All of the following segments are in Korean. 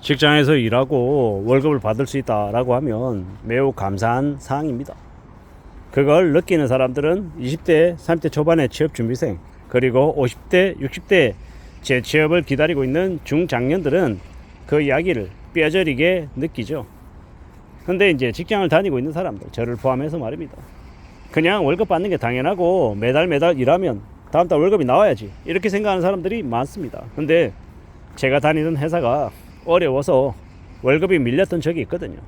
직장에서 일하고 월급을 받을 수 있다라고 하면 매우 감사한 사항입니다. 그걸 느끼는 사람들은 20대, 30대 초반의 취업준비생, 그리고 50대, 60대 재취업을 기다리고 있는 중장년들은 그 이야기를 뼈저리게 느끼죠. 근데 이제 직장을 다니고 있는 사람들, 저를 포함해서 말입니다. 그냥 월급 받는 게 당연하고 매달 일하면 다음 달 월급이 나와야지 이렇게 생각하는 사람들이 많습니다. 근데 제가 다니던 회사가 어려워서 월급이 밀렸던 적이 있거든요.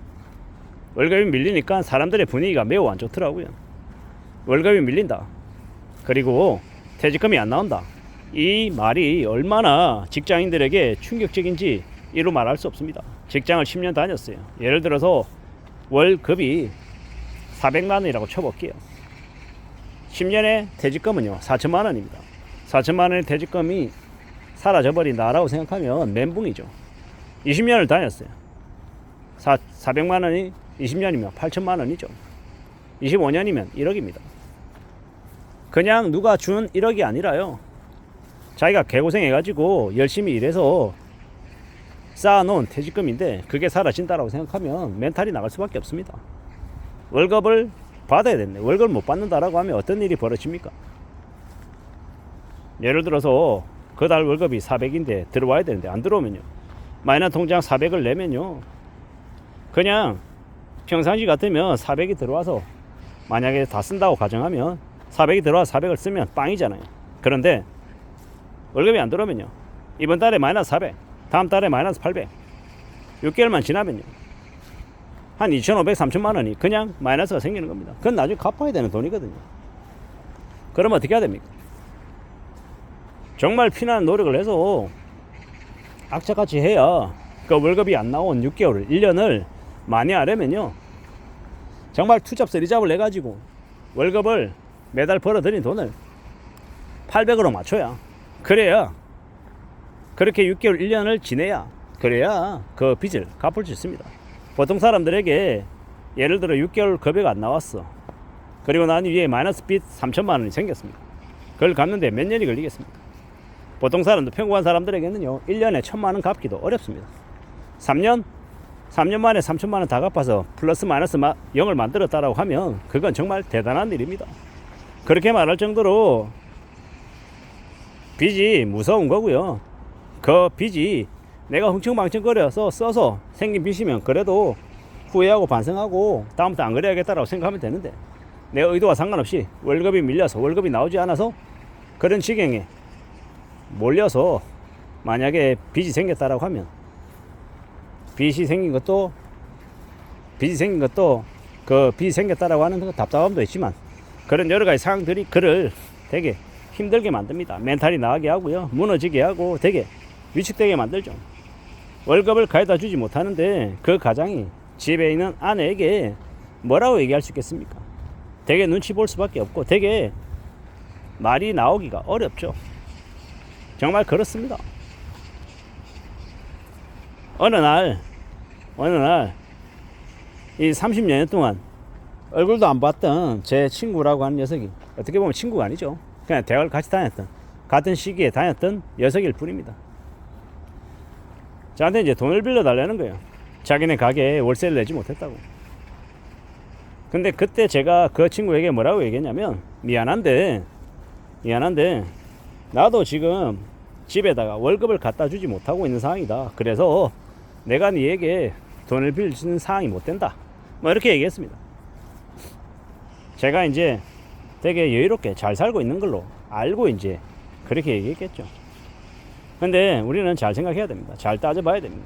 월급이 밀리니까 사람들의 분위기가 매우 안 좋더라고요. 월급이 밀린다, 그리고 퇴직금이 안 나온다, 이 말이 얼마나 직장인들에게 충격적인지 이루 말할 수 없습니다. 직장을 10년 다녔어요. 예를 들어서 월급이 400만 원이라고 쳐볼게요. 10년의 퇴직금은요 4천만 원입니다. 4천만 원의 퇴직금이 사라져버린다라고 생각하면 멘붕이죠. 20년을 다녔어요. 400만 원이 20년이면 8천만 원이죠. 25년이면 1억입니다. 그냥 누가 준 1억이 아니라요, 자기가 개고생해가지고 열심히 일해서 쌓아놓은 퇴직금인데 그게 사라진다라고 생각하면 멘탈이 나갈 수밖에 없습니다. 월급을 받아야 되는데 월급을 못 받는다라고 하면 어떤 일이 벌어집니까? 예를 들어서 그 달 월급이 400인데 들어와야 되는데 안 들어오면요, 마이너스 통장 400을 내면요, 그냥 평상시 같으면 400이 들어와서 만약에 다 쓴다고 가정하면 400이 들어와서 400을 쓰면 빵이잖아요. 그런데 월급이 안 들어오면요, 이번 달에 마이너스 400, 다음 달에 마이너스 800, 6개월만 지나면요 한 2,500, 3천만 원이 그냥 마이너스가 생기는 겁니다. 그건 나중에 갚아야 되는 돈이거든요. 그럼 어떻게 해야 됩니까? 정말 피나는 노력을 해서 악착같이 해야 그 월급이 안 나온 6개월, 1년을 만회하려면요, 정말 투잡 쓰리잡을 내가지고 월급을 매달 벌어들인 돈을 800으로 맞춰야, 그래야 그렇게 6개월, 1년을 지내야, 그래야 그 빚을 갚을 수 있습니다. 보통 사람들에게 예를 들어 6개월 급여가 안 나왔어. 그리고 난 위에 마이너스 빚 3천만 원이 생겼습니다. 그걸 갚는데 몇 년이 걸리겠습니까? 보통 사람들, 평범한 사람들에게는요 1년에 1,000만 원 갚기도 어렵습니다. 3년 만에 3천만 원 다 갚아서 플러스 마이너스 0을 만들었다라고 하면 그건 정말 대단한 일입니다. 그렇게 말할 정도로 빚이 무서운 거고요. 그 빚이 내가 흥청망청거려서 써서 생긴 빚이면 그래도 후회하고 반성하고 다음부터 안 그래야겠다라고 생각하면 되는데, 내 의도와 상관없이 월급이 밀려서 월급이 나오지 않아서 그런 지경에 몰려서 만약에 빚이 생겼다라고 하면 빚이 생긴 것도 그 빚이 생겼다라고 하는 그 답답함도 있지만 그런 여러 가지 상황들이 그를 되게 힘들게 만듭니다. 멘탈이 나가게 하고요, 무너지게 하고 되게 위축되게 만들죠. 월급을 가져다 주지 못하는데 그 가장이 집에 있는 아내에게 뭐라고 얘기할 수 있겠습니까? 되게 눈치 볼 수밖에 없고 되게 말이 나오기가 어렵죠. 정말 그렇습니다. 어느 날 이 30년 동안 얼굴도 안 봤던 제 친구라고 하는 녀석이, 어떻게 보면 친구가 아니죠, 그냥 대학을 같이 다녔던, 같은 시기에 다녔던 녀석일 뿐입니다. 저한테 이제 돈을 빌려 달라는 거예요. 자기네 가게에 월세를 내지 못했다고. 근데 그때 제가 그 친구에게 뭐라고 얘기했냐면, 미안한데 나도 지금 집에다가 월급을 갖다 주지 못하고 있는 상황이다. 그래서 내가 네에게 돈을 빌릴 수 있는 상황이 못 된다, 뭐 이렇게 얘기했습니다. 제가 이제 되게 여유롭게 잘 살고 있는 걸로 알고 이제 그렇게 얘기했겠죠. 근데 우리는 잘 생각해야 됩니다. 잘 따져봐야 됩니다.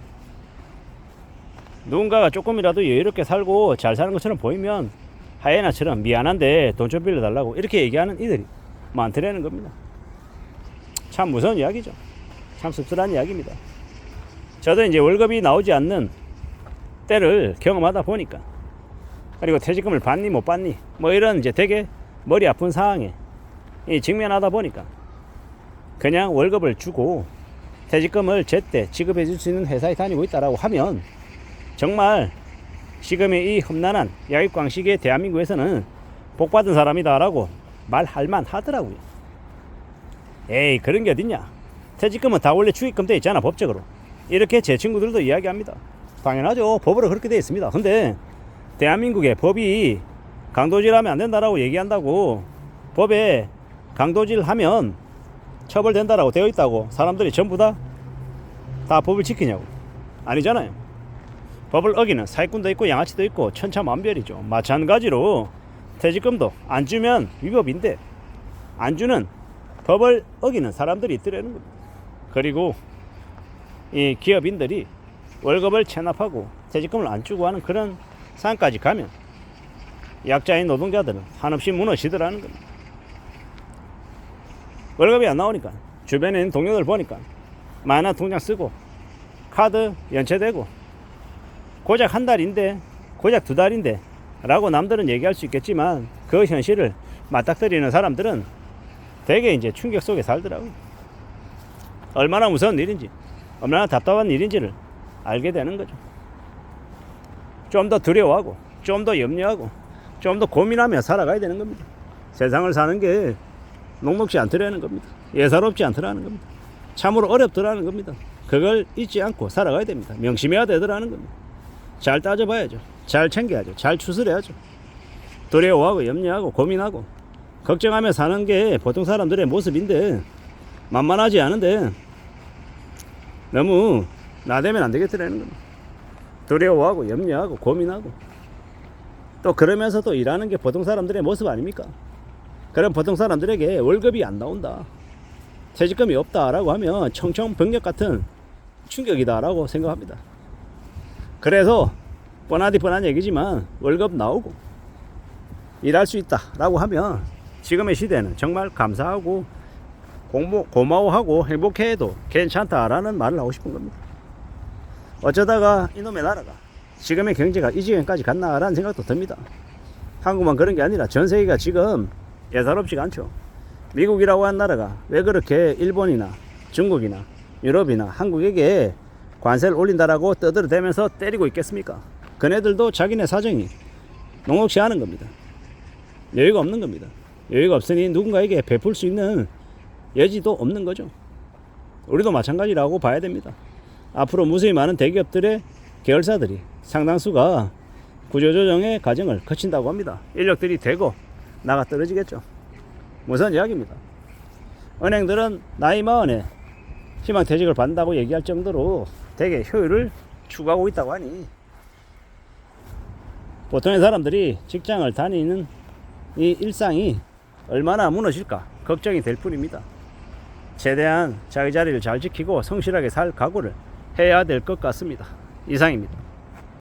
누군가가 조금이라도 여유롭게 살고 잘 사는 것처럼 보이면 하이에나처럼 미안한데 돈 좀 빌려달라고 이렇게 얘기하는 이들이 많더라는 겁니다. 참 무서운 이야기죠. 참 씁쓸한 이야기입니다. 저도 이제 월급이 나오지 않는 때를 경험하다 보니까, 그리고 퇴직금을 받니 못 받니 뭐 이런 이제 되게 머리 아픈 상황에 직면하다 보니까 그냥 월급을 주고 퇴직금을 제때 지급해 줄 수 있는 회사에 다니고 있다라고 하면 정말 지금의 이 험난한 야익광식의 대한민국에서는 복받은 사람이다라고 말할만 하더라고요. 에이, 그런 게 어딨냐. 퇴직금은 다 원래 축의금 돼 있잖아, 법적으로. 이렇게 제 친구들도 이야기합니다. 당연하죠. 법으로 그렇게 되어 있습니다. 근데 대한민국의 법이 강도질하면 안 된다라고 얘기한다고 법에 강도질하면 처벌된다라고 되어 있다고 사람들이 전부 다 법을 지키냐고? 아니잖아요. 법을 어기는 사기꾼도 있고 양아치도 있고 천차만별이죠. 마찬가지로 퇴직금도 안 주면 위법인데 안 주는 법을 어기는 사람들이 있더라는 겁니다. 그리고 이 기업인들이 월급을 체납하고 퇴직금을 안 주고 하는 그런 상황까지 가면 약자인 노동자들은 한없이 무너지더라는 겁니다. 월급이 안 나오니까 주변에 있는 동료들 보니까 많은 통장 쓰고 카드 연체되고 고작 한 달인데 고작 두 달인데 라고 남들은 얘기할 수 있겠지만 그 현실을 맞닥뜨리는 사람들은 되게 이제 충격 속에 살더라고요. 얼마나 무서운 일인지 얼마나 답답한 일인지를 알게 되는 거죠. 좀 더 두려워하고 좀 더 염려하고 좀 더 고민하며 살아가야 되는 겁니다. 세상을 사는 게 녹록지 않더라는 겁니다. 예사롭지 않더라는 겁니다. 참으로 어렵더라는 겁니다. 그걸 잊지 않고 살아가야 됩니다. 명심해야 되더라는 겁니다. 잘 따져봐야죠. 잘 챙겨야죠. 잘 추스려야죠. 두려워하고 염려하고 고민하고 걱정하며 사는 게 보통 사람들의 모습인데 만만하지 않은데 너무 나대면 안 되겠더라는 겁니다. 두려워하고 염려하고 고민하고 또 그러면서도 일하는 게 보통 사람들의 모습 아닙니까? 그럼 보통 사람들에게 월급이 안 나온다, 퇴직금이 없다라고 하면 청천벽력 같은 충격이다라고 생각합니다. 그래서 뻔하디 뻔한 얘기지만 월급 나오고 일할 수 있다라고 하면 지금의 시대는 정말 감사하고 고마워하고 행복해도 괜찮다라는 말을 하고 싶은 겁니다. 어쩌다가 이놈의 나라가 지금의 경제가 이 지경까지 갔나라는 생각도 듭니다. 한국만 그런 게 아니라 전 세계가 지금 예사롭지가 않죠. 미국이라고 하는 나라가 왜 그렇게 일본이나 중국이나 유럽이나 한국에게 관세를 올린다라고 떠들어대면서 때리고 있겠습니까? 그네들도 자기네 사정이 녹록지 않은 겁니다. 여유가 없는 겁니다. 여유가 없으니 누군가에게 베풀 수 있는 여지도 없는 거죠. 우리도 마찬가지라고 봐야 됩니다. 앞으로 무수히 많은 대기업들의 계열사들이 상당수가 구조조정의 과정을 거친다고 합니다. 인력들이 되고 나가 떨어지겠죠. 무슨 이야기입니다. 은행들은 나이 마흔에 희망퇴직을 받는다고 얘기할 정도로 되게 효율을 추구하고 있다고 하니 보통의 사람들이 직장을 다니는 이 일상이 얼마나 무너질까 걱정이 될 뿐입니다. 최대한 자기 자리를 잘 지키고 성실하게 살 각오를 해야 될 것 같습니다. 이상입니다.